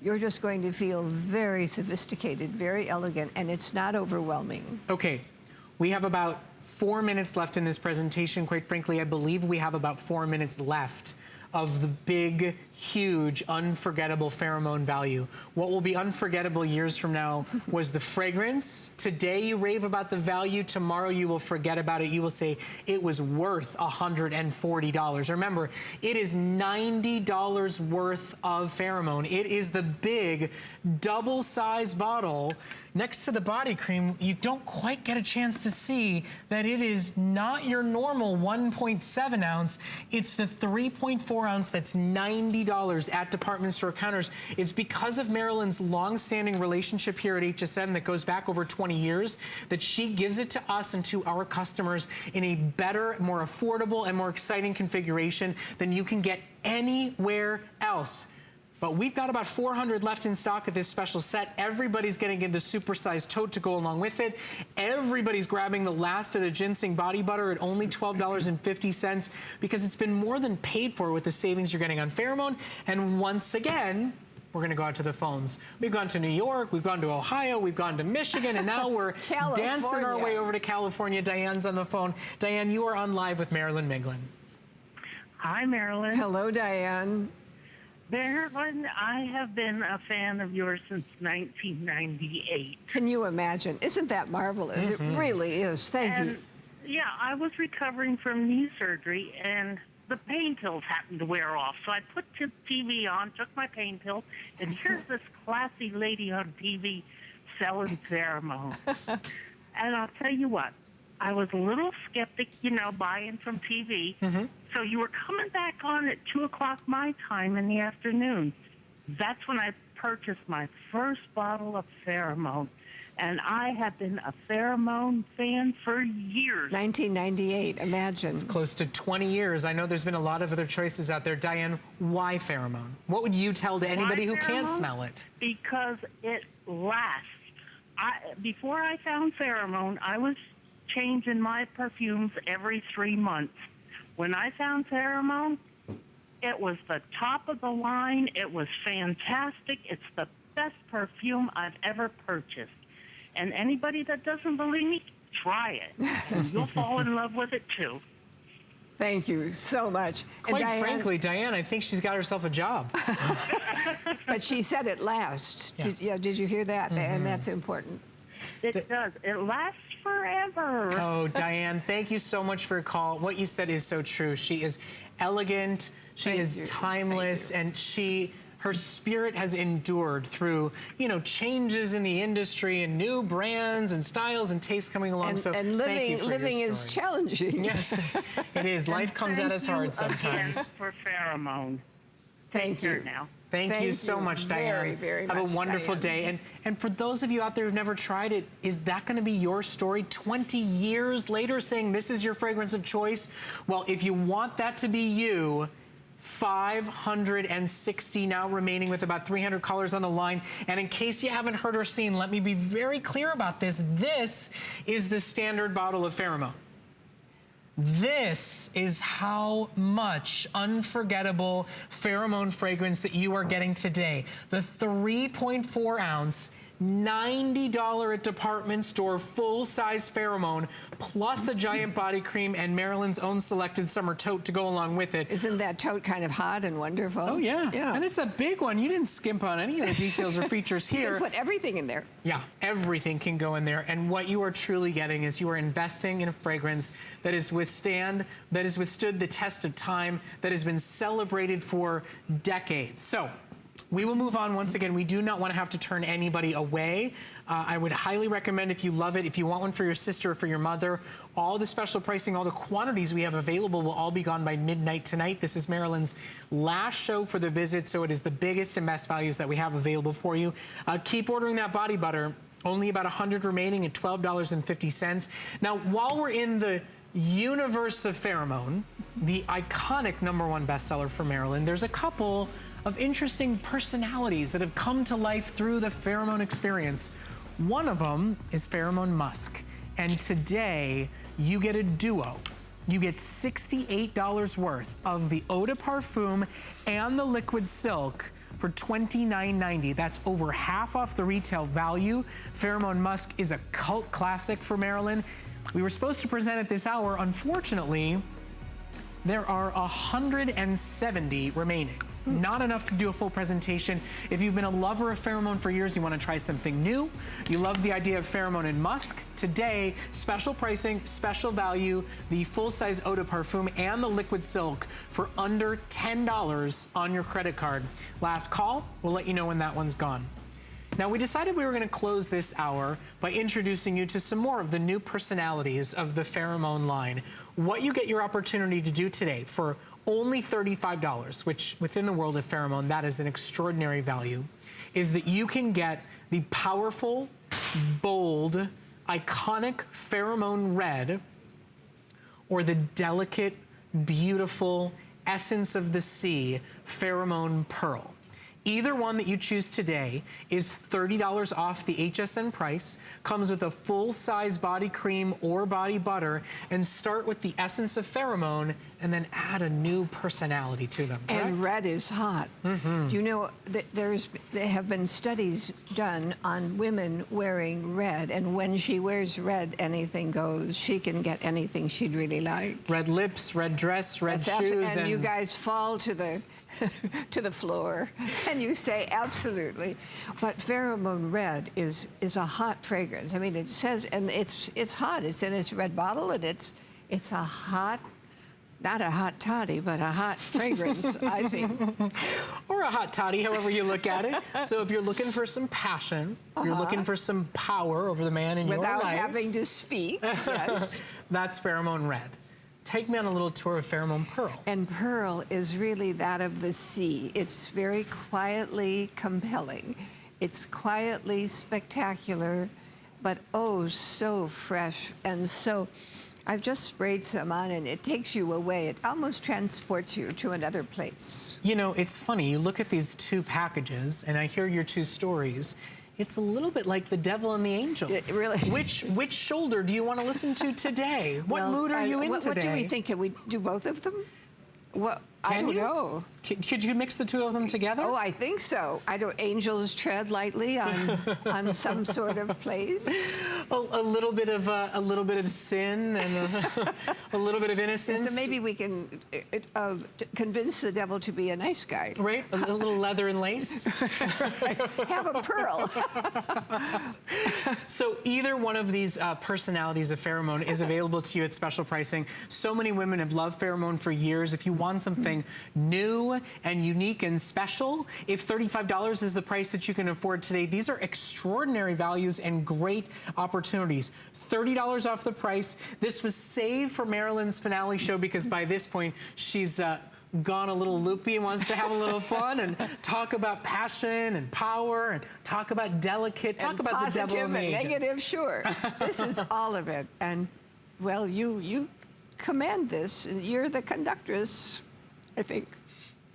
you're just going to feel very sophisticated, very elegant, and it's not overwhelming. Okay, we have about 4 minutes left in this presentation. Quite frankly, I believe we have about 4 minutes left of the big, huge, unforgettable pheromone value. What will be unforgettable years from now was the fragrance. Today you rave about the value, tomorrow you will forget about it. You will say it was worth $140. Remember, it is $90 worth of pheromone. It is the big double-sized bottle. Next to the body cream, you don't quite get a chance to see that it is not your normal 1.7 ounce. It's the 3.4 ounce that's $90 at department store counters. It's because of Marilyn's long-standing relationship here at HSN that goes back over 20 years that she gives it to us and to our customers in a better, more affordable, and more exciting configuration than you can get anywhere else. But we've got about 400 left in stock of this special set. Everybody's getting into supersized tote to go along with it. Everybody's grabbing the last of the ginseng body butter at only $12.50 because it's been more than paid for with the savings you're getting on pheromone. And once again, we're going to go out to the phones. We've gone to New York, we've gone to Ohio, we've gone to Michigan, and now we're dancing our way over to California. Diane's on the phone. Diane, you are on live with Marilyn Miglin. Hi, Marilyn. Hello, Diane. Marilyn, I have been a fan of yours since 1998. Can you imagine? Isn't that marvelous? It really is. Thank you. Yeah, I was recovering from knee surgery, and the pain pills happened to wear off. So I put the TV on, took my pain pill, and here's this classy lady on TV selling pheromone. And I'll tell you what, I was a little skeptic, you know, buying from TV. So you were coming back on at 2 o'clock my time in the afternoon. That's when I purchased my first bottle of pheromone. And I have been a pheromone fan for years. 1998, imagine. It's close to 20 years. I know there's been a lot of other choices out there. Diane, why pheromone? What would you tell to anybody who can't smell it? Because it lasts. Before I found pheromone, I was changing my perfumes every 3 months. When I found pheromone, it was the top of the line. It was fantastic. It's the best perfume I've ever purchased. And anybody that doesn't believe me, try it. And you'll fall in love with it too. Thank you so much. Quite frankly, Diane, I think she's got herself a job. But she said it lasts. Yeah. Did you hear that? And that's important. It does. It lasts forever. Oh, Diane, thank you so much for your call. What you said is so true. She is elegant, she is timeless, and her spirit has endured through, you know, changes in the industry and new brands and styles and tastes coming along. And living is challenging. Yes, it is. Life comes at us hard sometimes. For pheromone. Thank you. Now. Thank you so much, Diane. Very Have much, a wonderful day. And for those of you out there who've never tried it, is that going to be your story 20 years later saying this is your fragrance of choice? Well, if you want that to be you, 560 now remaining with about 300 callers on the line. And in case you haven't heard or seen, let me be very clear about this. This is the standard bottle of pheromone. This is how much unforgettable pheromone fragrance that you are getting today. The 3.4 ounce, $90 at department store, full-size pheromone, plus a giant body cream and Marilyn's own selected summer tote to go along with it. Isn't that tote kind of hot and wonderful? Oh, yeah. And it's a big one. You didn't skimp on any of the details or features here. You can put everything in there. Yeah, everything can go in there. And what you are truly getting is you are investing in a fragrance that has withstood the test of time, that has been celebrated for decades. So we will move on. Once again, we do not want to have to turn anybody away. I would highly recommend, if you love it, if you want one for your sister or for your mother, all the special pricing, all the quantities we have available will all be gone by midnight tonight. This is Marilyn's last show for the visit, so it is the biggest and best values that we have available for you. Keep ordering that body butter. Only about 100 remaining at $12.50. Now, while we're in the universe of pheromone, the iconic #1 bestseller for Marilyn, there's a couple of interesting personalities that have come to life through the pheromone experience. One of them is Pheromone Musk. And today, you get a duo. You get $68 worth of the eau de parfum and the liquid silk for $29.90. That's over half off the retail value. Pheromone Musk is a cult classic for Marilyn. We were supposed to present it this hour. Unfortunately, There are 170 remaining. Not enough to do a full presentation. If you've been a lover of pheromone for years, you want to try something new, you love the idea of Pheromone Musk, today, special pricing, special value, the full-size eau de parfum and the liquid silk for under $10 on your credit card. Last call, we'll let you know when that one's gone. Now, we decided we were going to close this hour by introducing you to some more of the new personalities of the Pheromone line. What you get your opportunity to do today for only $35, which within the world of pheromone, that is an extraordinary value, is that you can get the powerful, bold, iconic Pheromone Red or the delicate, beautiful, essence of the sea Pheromone Pearl. Either one that you choose today is $30 off the HSN price, comes with a full-size body cream or body butter, and start with the essence of pheromone and then add a new personality to them, correct? And red is hot. Do you know that there have been studies done on women wearing red, and when she wears red, anything goes. She can get anything she'd really like. Red lips, red dress, red shoes. And you guys fall to the to the floor, and you say absolutely. But Pheromone Red is a hot fragrance. I mean, it says, and it's hot. It's in its red bottle, and it's a hot, not a hot toddy, but a hot fragrance, I think. Or a hot toddy, however you look at it. So if you're looking for some passion, you're looking for some power over the man in your life. Without having to speak, yes. That's Pheromone Red. Take me on a little tour of Pheromone Pearl. And Pearl is really that of the sea. It's very quietly compelling. It's quietly spectacular, but oh, so fresh. And so I've just sprayed some on, and it takes you away. It almost transports you to another place. You know, it's funny. You look at these two packages, and I hear your two stories. It's a little bit like the devil and the angel. Really? Which shoulder do you want to listen to today? What mood are you in today? What do we think? Can we do both of them? What? I don't know. Could you mix the two of them together? Oh, I think so. I don't. Angels tread lightly on some sort of place. A little bit of sin and a little bit of innocence. So maybe we can convince the devil to be a nice guy. Right. A little leather and lace. Right. Have a pearl. So either one of these personalities of Pheromone is available to you at special pricing. So many women have loved Pheromone for years. If you want something new and unique and special, if $35 is the price that you can afford today, these are extraordinary values and great opportunities. $30 off the price. This was saved for Marilyn's finale show because by this point she's gone a little loopy and wants to have a little fun and talk about passion and power and talk about delicate, talk about the devil and the angels. Positive and negative, sure. This is all of it. And well, you command this, and you're the conductress, I think.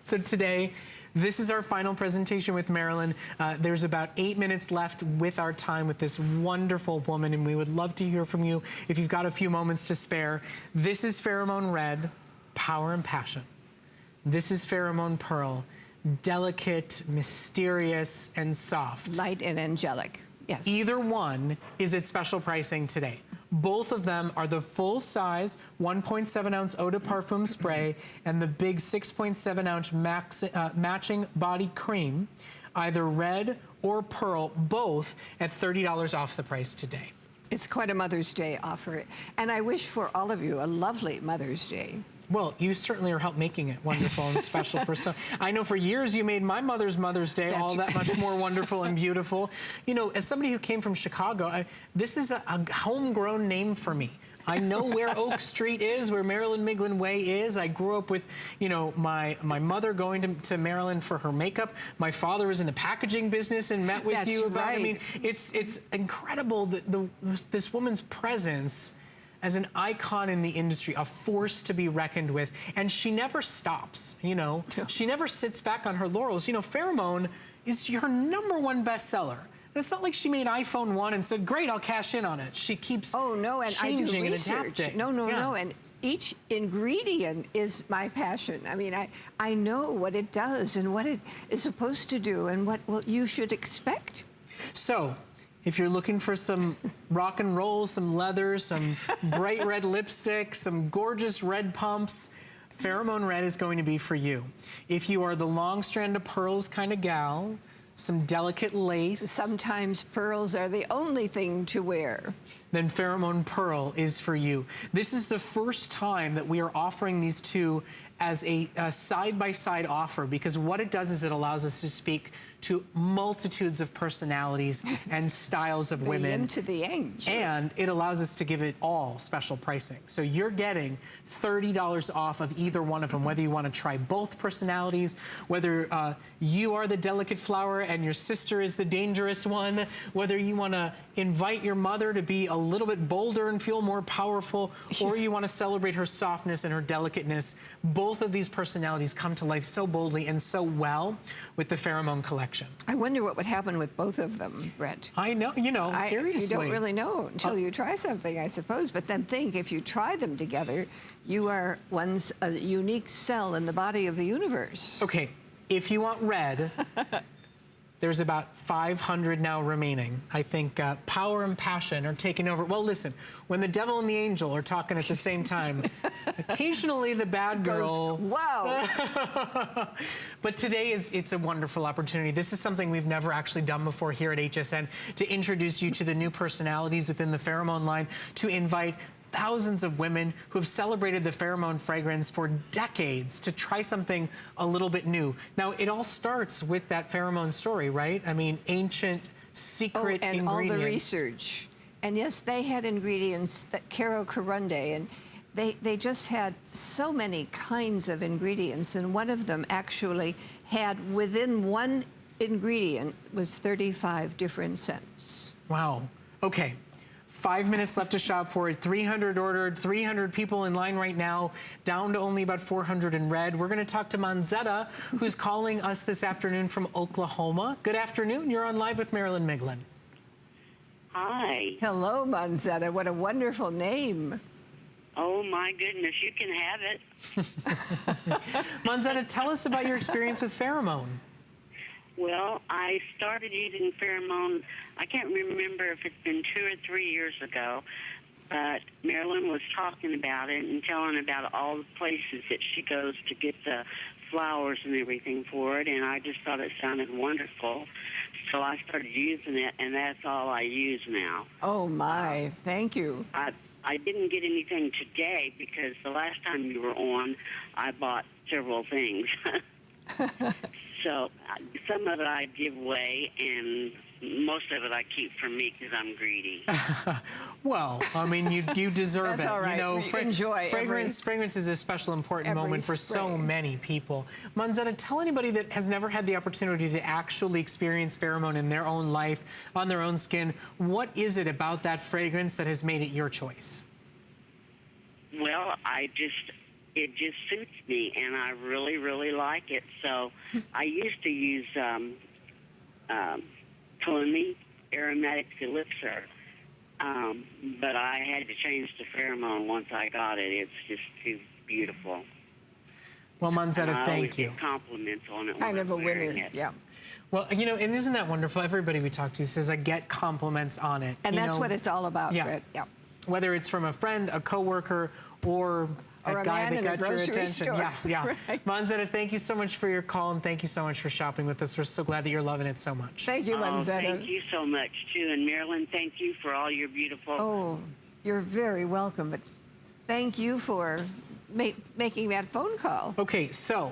So today, this is our final presentation with Marilyn. There's about 8 minutes left with our time with this wonderful woman, and we would love to hear from you if you've got a few moments to spare. This is Pheromone Red, power and passion. This is Pheromone Pearl, delicate, mysterious, and soft. Light and angelic, yes. Either one is at special pricing today. Both of them are the full-size 1.7-ounce eau de parfum spray and the big 6.7-ounce matching body cream, either red or pearl, both at $30 off the price today. It's quite a Mother's Day offer. And I wish for all of you a lovely Mother's Day. Well, you certainly are help making it wonderful and special for some. I know for years you made my mother's Mother's Day all that much more wonderful and beautiful. You know, as somebody who came from Chicago, this is a homegrown name for me. I know where Oak Street is, where Marilyn Miglin Way is. I grew up with, you know, my mother going to Marilyn for her makeup. My father was in the packaging business and met with you about. Right. I mean, it's incredible that this woman's presence as an icon in the industry, a force to be reckoned with. And she never stops, you know. She never sits back on her laurels. You know, Pheromone is her #1 bestseller. And it's not like she made iPhone 1 and said, great, I'll cash in on it. She keeps changing and adapting. No. And each ingredient is my passion. I mean, I know what it does and what it is supposed to do and what you should expect. So, if you're looking for some rock and roll, some leather, some bright red lipstick, some gorgeous red pumps, Pheromone Red is going to be for you. If you are the long strand of pearls kind of gal, some delicate lace. Sometimes pearls are the only thing to wear. Then Pheromone Pearl is for you. This is the first time that we are offering these two as a side-by-side offer, because what it does is it allows us to speak to multitudes of personalities and styles of women. Into the age. And it allows us to give it all special pricing. So you're getting $30 off of either one of them, whether you want to try both personalities, whether you are the delicate flower and your sister is the dangerous one, whether you want to invite your mother to be a little bit bolder and feel more powerful, or you want to celebrate her softness and her delicateness. Both of these personalities come to life so boldly and so well with the Pheromone collection. I wonder what would happen with both of them, Brett. I know, you know, seriously. You don't really know until you try something, I suppose. But then think, if you try them together, you are a unique cell in the body of the universe. Okay, if you want red, there's about 500 now remaining. I think power and passion are taking over. Well, listen, when the devil and the angel are talking at the same time, occasionally the bad girl. Wow. But today it's a wonderful opportunity. This is something we've never actually done before here at HSN, to introduce you to the new personalities within the Pheromone line, to invite thousands of women who have celebrated the Pheromone fragrance for decades to try something a little bit new. Now, it all starts with that Pheromone story, right? I mean, ancient, secret and ingredients. all the research. And yes, they had ingredients that Caro Corunde, and they just had so many kinds of ingredients, and one of them actually had, within one ingredient, was 35 different scents. Wow. Okay. 5 minutes left to shop for it. 300 ordered, 300 people in line right now, down to only about 400 in red. We're going to talk to Manzetta, who's calling us this afternoon from Oklahoma. Good afternoon. You're on Live with Marilyn Miglin. Hi. Hello, Manzetta. What a wonderful name. Oh, my goodness. You can have it. Manzetta, tell us about your experience with Pheromone. Well, I started using Pheromone, I can't remember if it's been 2 or 3 years ago, but Marilyn was talking about it and telling about all the places that she goes to get the flowers and everything for it, and I just thought it sounded wonderful. So I started using it, and that's all I use now. Oh, my. Thank you. I didn't get anything today because the last time you were on, I bought several things. So some of it I give away, and most of it I keep for me because I'm greedy. Well, I mean, you deserve That's it. all right. You know, Enjoy fragrance is a special, important moment for so many people. Manzetta, tell anybody that has never had the opportunity to actually experience Pheromone in their own life, on their own skin, what is it about that fragrance that has made it your choice? Well, it just suits me, and I really, really like it. So I used to use Cologne Aromatic Elixir, but I had to change to Pheromone once I got it. It's just too beautiful. Well, Manzetta, thank you. Get compliments on it. Kind of a winner, it. yeah. Well, you know, and isn't that wonderful? Everybody we talk to says, I get compliments on it. And that's what it's all about, Brett. Yeah. Whether it's from a friend, a coworker, or a guy that got your attention. Store. Yeah. Right. Manzetta, thank you so much for your call, and thank you so much for shopping with us. We're so glad that you're loving it so much. Thank you, Manzetta. Thank you so much, too. And Marilyn, thank you for all your beautiful... Oh, you're very welcome. But thank you for making that phone call. Okay, so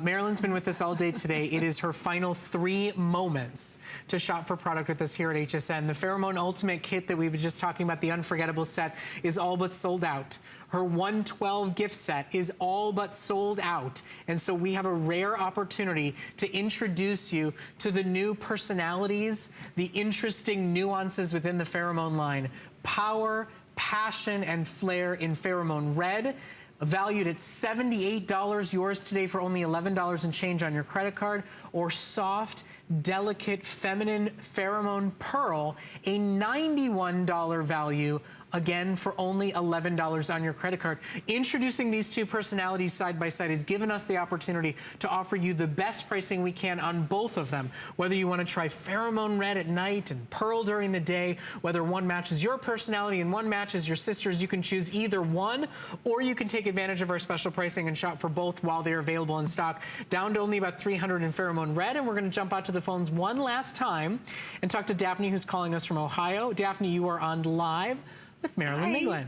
Marilyn's been with us all day today. It is her final 3 moments to shop for product with us here at HSN. The Pheromone Ultimate Kit that we were just talking about, the unforgettable set, is all but sold out. Her 112 gift set is all but sold out. And so we have a rare opportunity to introduce you to the new personalities, the interesting nuances within the Pheromone line. Power, passion, and flair in Pheromone Red, valued at $78, yours today for only $11 and change on your credit card, or soft, delicate, feminine Pheromone Pearl, a $91 value again, for only $11 on your credit card. Introducing these two personalities side by side has given us the opportunity to offer you the best pricing we can on both of them. Whether you want to try Pheromone Red at night and Pearl during the day, whether one matches your personality and one matches your sister's, you can choose either one, or you can take advantage of our special pricing and shop for both while they're available in stock. Down to only about 300 in Pheromone Red, and we're going to jump out to the phones one last time and talk to Daphne, who's calling us from Ohio. Daphne, you are on live with Marilyn Miglin.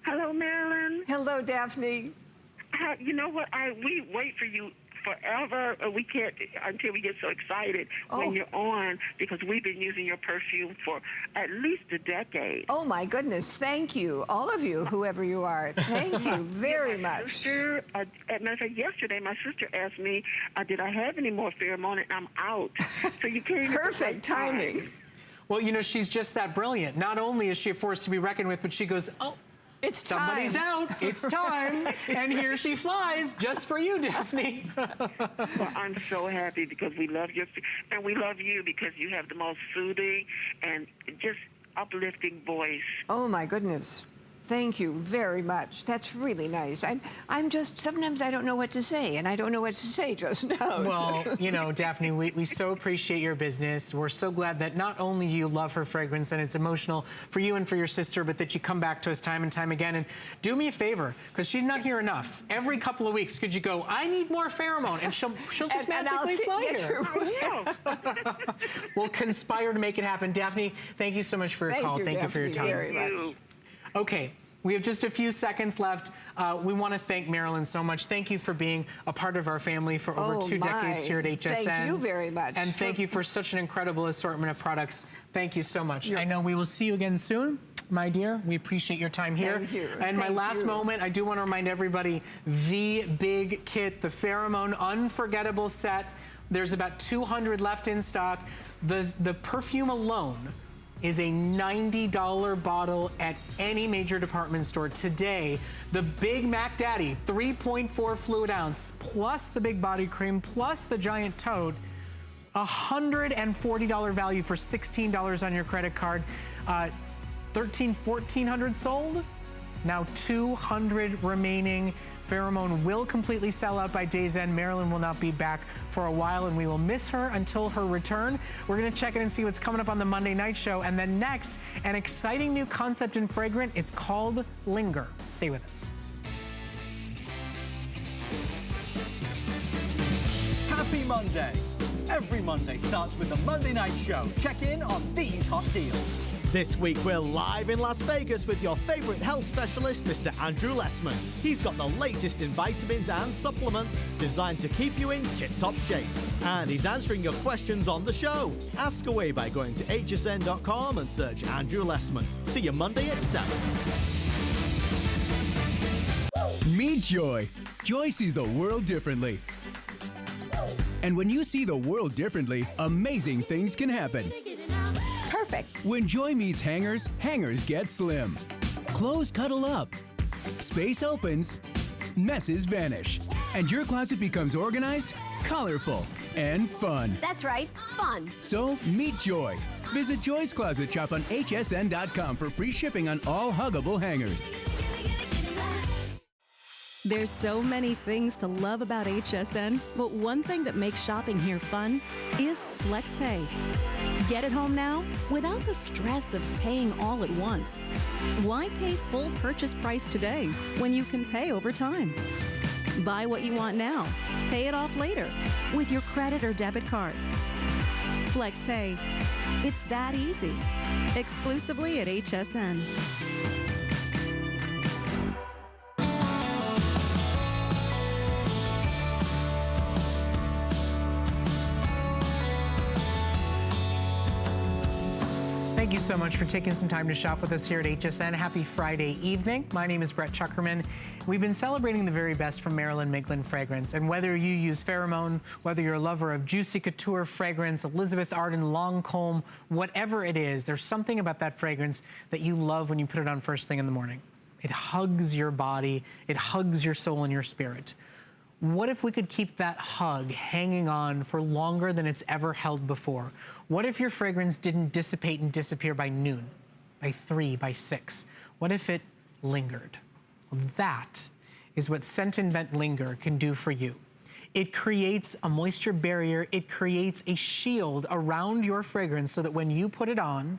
Hello, Marilyn. Hello, Daphne. You know what? We wait for you forever. We can't until we get so excited when you're on, because we've been using your perfume for at least a decade. Oh, my goodness. Thank you. All of you, whoever you are. Thank you very much. Sister, as a matter of fact, yesterday my sister asked me, did I have any more pheromone, and I'm out. So you came Perfect timing. Well, you know, she's just that brilliant. Not only is she a force to be reckoned with, but she goes, oh, it's somebody's out. It's time. And here she flies just for you, Daphne. Well, I'm so happy because we love and we love you because you have the most soothing and just uplifting voice. Oh, my goodness. Thank you very much. That's really nice. I'm just, sometimes I don't know what to say, and I don't know what to say just now. Well, you know, Daphne, we so appreciate your business. We're so glad that not only you love her fragrance and it's emotional for you and for your sister, but that you come back to us time and time again. And do me a favor, because she's not here enough. Every couple of weeks, could you go, I need more pheromone, and she'll just magically fly here. We'll conspire to make it happen. Daphne, thank you so much for your call. Thank you for your time. Very much. Okay, we have just a few seconds left. We want to thank Marilyn so much. Thank you for being a part of our family for over 2 decades here at HSN. Thank you very much. And thank you for such an incredible assortment of products. Thank you so much. I know we will see you again soon, my dear. We appreciate your time here. Thank you. And my last moment, I do want to remind everybody, the big kit, the Pheromone Unforgettable Set. There's about 200 left in stock. The perfume alone is a $90 bottle at any major department store. Today, the Big Mac Daddy, 3.4 fluid ounce, plus the big body cream, plus the giant tote, $140 value for $16 on your credit card. 1,400 sold, now 200 remaining. Pheromone will completely sell out by day's end. Marilyn will not be back for a while, and we will miss her until her return. We're going to check in and see what's coming up on the Monday night show. And then next, an exciting new concept in fragrant. It's called Linger. Stay with us. Happy Monday. Every Monday starts with the Monday night show. Check in on these hot deals. This week, we're live in Las Vegas with your favorite health specialist, Mr. Andrew Lessman. He's got the latest in vitamins and supplements designed to keep you in tip-top shape. And he's answering your questions on the show. Ask away by going to hsn.com and search Andrew Lessman. See you Monday at 7. Meet Joy. Joy sees the world differently. And when you see the world differently, amazing things can happen. Perfect. When Joy meets hangers, hangers get slim. Clothes cuddle up. Space opens. Messes vanish. And your closet becomes organized, colorful, and fun. That's right, fun. So meet Joy. Visit Joy's Closet Shop on hsn.com for free shipping on all huggable hangers. There's so many things to love about HSN, but one thing that makes shopping here fun is FlexPay. Get it home now without the stress of paying all at once. Why pay full purchase price today when you can pay over time? Buy what you want now, pay it off later with your credit or debit card. FlexPay. It's that easy. Exclusively at HSN. Thank you so much for taking some time to shop with us here at HSN. Happy Friday evening. My name is Brett Chuckerman. We've been celebrating the very best from Marilyn Miglin fragrance. And whether you use Pheromone, whether you're a lover of Juicy Couture fragrance, Elizabeth Arden Lancôme, whatever it is, there's something about that fragrance that you love when you put it on first thing in the morning. It hugs your body. It hugs your soul and your spirit. What if we could keep that hug hanging on for longer than it's ever held before? What if your fragrance didn't dissipate and disappear by noon, by 3, by 6? What if it lingered? Well, that is what Scent Invent Linger can do for you. It creates a moisture barrier. It creates a shield around your fragrance so that when you put it on,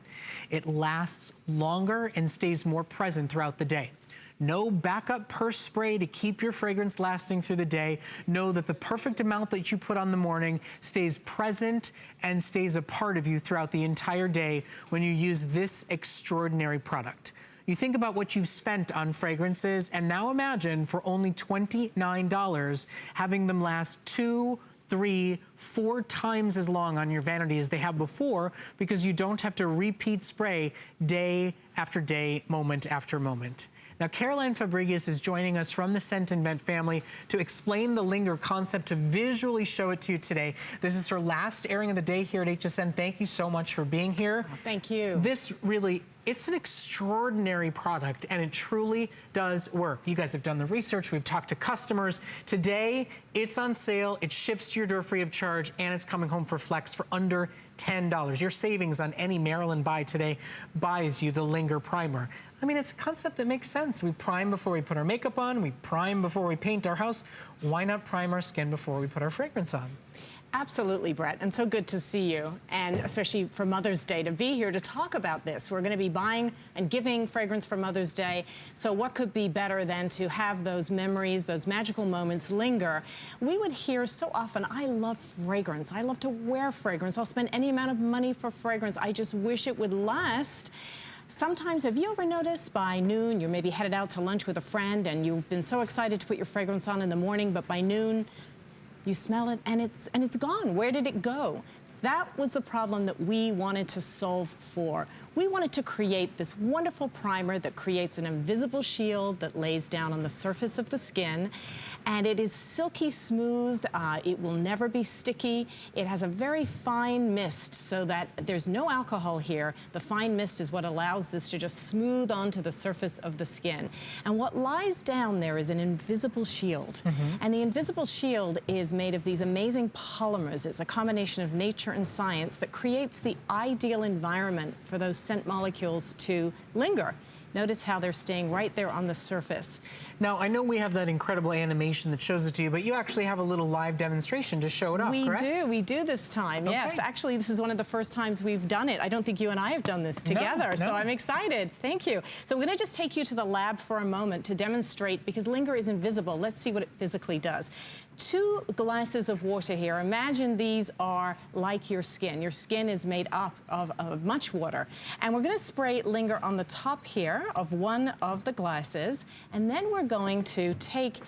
it lasts longer and stays more present throughout the day. No backup purse spray to keep your fragrance lasting through the day. Know that the perfect amount that you put on the morning stays present and stays a part of you throughout the entire day when you use this extraordinary product. You think about what you've spent on fragrances, and now imagine for only $29 having them last 2, 3, 4 times as long on your vanity as they have before, because you don't have to repeat spray day after day, moment after moment. Now, Caroline Fabricius is joining us from the Scent Invent family to explain the Linger concept, to visually show it to you today. This is her last airing of the day here at HSN. Thank you so much for being here. Oh, thank you. This really, it's an extraordinary product, and it truly does work. You guys have done the research. We've talked to customers. Today, it's on sale. It ships to your door free of charge, and it's coming home for Flex for under $10. Your savings on any Marilyn buy today buys you the Linger Primer. I mean, it's a concept that makes sense. We prime before we put our makeup on. We prime before we paint our house. Why not prime our skin before we put our fragrance on? Absolutely, Brett, and so good to see you, and especially for Mother's Day, to be here to talk about this. We're going to be buying and giving fragrance for Mother's Day, so what could be better than to have those memories, those magical moments linger? We would hear so often, I love fragrance. I love to wear fragrance. I'll spend any amount of money for fragrance. I just wish it would last. Sometimes, have you ever noticed by noon, you're maybe headed out to lunch with a friend and you've been so excited to put your fragrance on in the morning, but by noon, you smell it and it's gone. Where did it go? That was the problem that we wanted to solve for. We wanted to create this wonderful primer that creates an invisible shield that lays down on the surface of the skin, and it is silky smooth. It will never be sticky. It has a very fine mist so that there's no alcohol here. The fine mist is what allows this to just smooth onto the surface of the skin. And what lies down there is an invisible shield. And the invisible shield is made of these amazing polymers. It's a combination of nature and science that creates the ideal environment for those scent molecules to linger. Notice how they're staying right there on the surface. Now, I know we have that incredible animation that shows it to you, but you actually have a little live demonstration to show it off, correct? We do this time, yes. Actually, this is one of the first times we've done it. I don't think you and I have done this together, so I'm excited. Thank you. So we're gonna just take you to the lab for a moment to demonstrate, because Linger is invisible. Let's see what it physically does. 2 glasses of water here. Imagine these are like your skin. Your skin is made up of much water. And we're gonna spray Linger on the top here of one of the glasses, and then we're going to take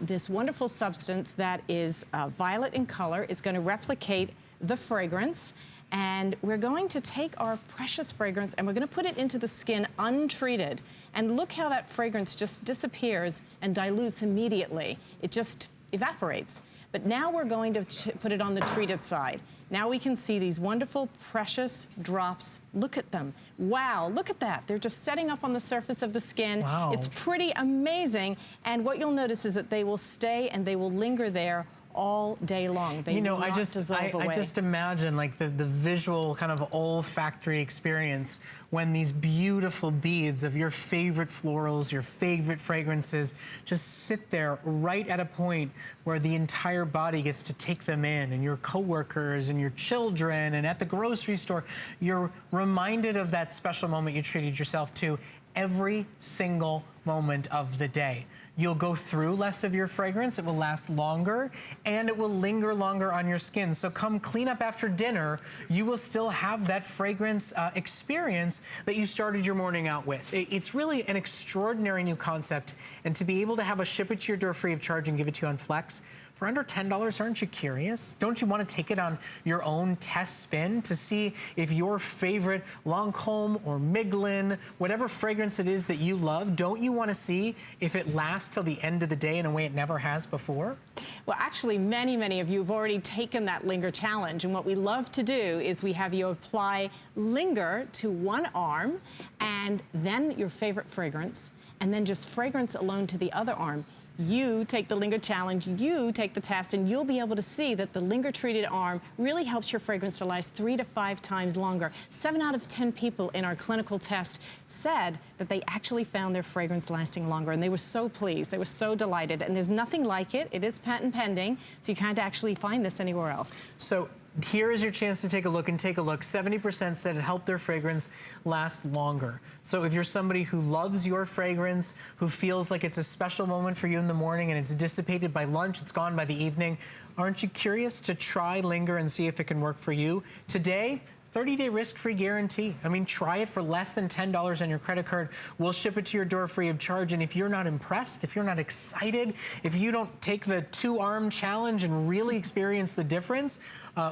this wonderful substance that is violet in color. It's going to replicate the fragrance, and we're going to take our precious fragrance and we're going to put it into the skin untreated. And look how that fragrance just disappears and dilutes immediately. It just evaporates. But now we're going to put it on the treated side. Now we can see these wonderful, precious drops. Look at them. Wow, look at that. They're just setting up on the surface of the skin. Wow. It's pretty amazing. And what you'll notice is that they will stay and they will linger there all day long. They will not dissolve away. I just imagine like the visual kind of olfactory experience when these beautiful beads of your favorite florals, your favorite fragrances just sit there right at a point where the entire body gets to take them in, and your coworkers and your children, and at the grocery store, you're reminded of that special moment you treated yourself to every single moment of the day. You'll go through less of your fragrance, it will last longer, and it will linger longer on your skin. So come clean up after dinner, you will still have that fragrance experience that you started your morning out with. It's really an extraordinary new concept, and to be able to have us ship it to your door free of charge and give it to you on Flex, for under $10, aren't you curious? Don't you want to take it on your own test spin to see if your favorite Lancôme or Miglin, whatever fragrance it is that you love, don't you want to see if it lasts till the end of the day in a way it never has before? Well, actually, many of you have already taken that Linger challenge, and what we love to do is we have you apply Linger to one arm, and then your favorite fragrance, and then just fragrance alone to the other arm. you take the Linger Challenge, you take the test, and you'll be able to see that the Linger treated arm really helps your fragrance to last 3 to 5 times longer. 7 out of 10 people in our clinical test said that they actually found their fragrance lasting longer, and they were so pleased. They were so delighted, and there's nothing like it. It is patent pending, so you can't actually find this anywhere else. So here is your chance to take a look and take a look. 70% said it helped their fragrance last longer. So if you're somebody who loves your fragrance, who feels like it's a special moment for you in the morning and it's dissipated by lunch, it's gone by the evening, aren't you curious to try Linger and see if it can work for you? Today, 30-day risk-free guarantee. I mean, try it for less than $10 on your credit card. We'll ship it to your door free of charge. And if you're not impressed, if you're not excited, if you don't take the 2-arm challenge and really experience the difference,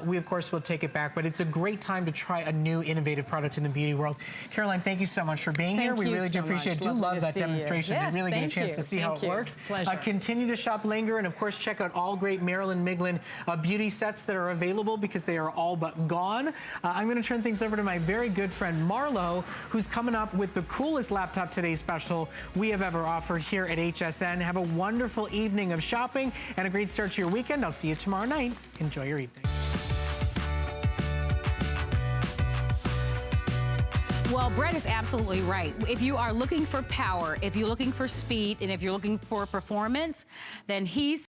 we, of course, will take it back. But it's a great time to try a new innovative product in the beauty world. Caroline, thank you so much for being here. We really do appreciate it. Do love that demonstration. Yes, to really get a chance to see how it works. Pleasure. Continue to shop Linger, and, of course, check out all great Marilyn Miglin beauty sets that are available because they are all but gone. I'm going to turn things over to my very good friend Marlo, who's coming up with the coolest Laptop Today special we have ever offered here at HSN. Have a wonderful evening of shopping and a great start to your weekend. I'll see you tomorrow night. Enjoy your evening. Well, Brett is absolutely right. If you are looking for power, if you're looking for speed, and if you're looking for performance, then he's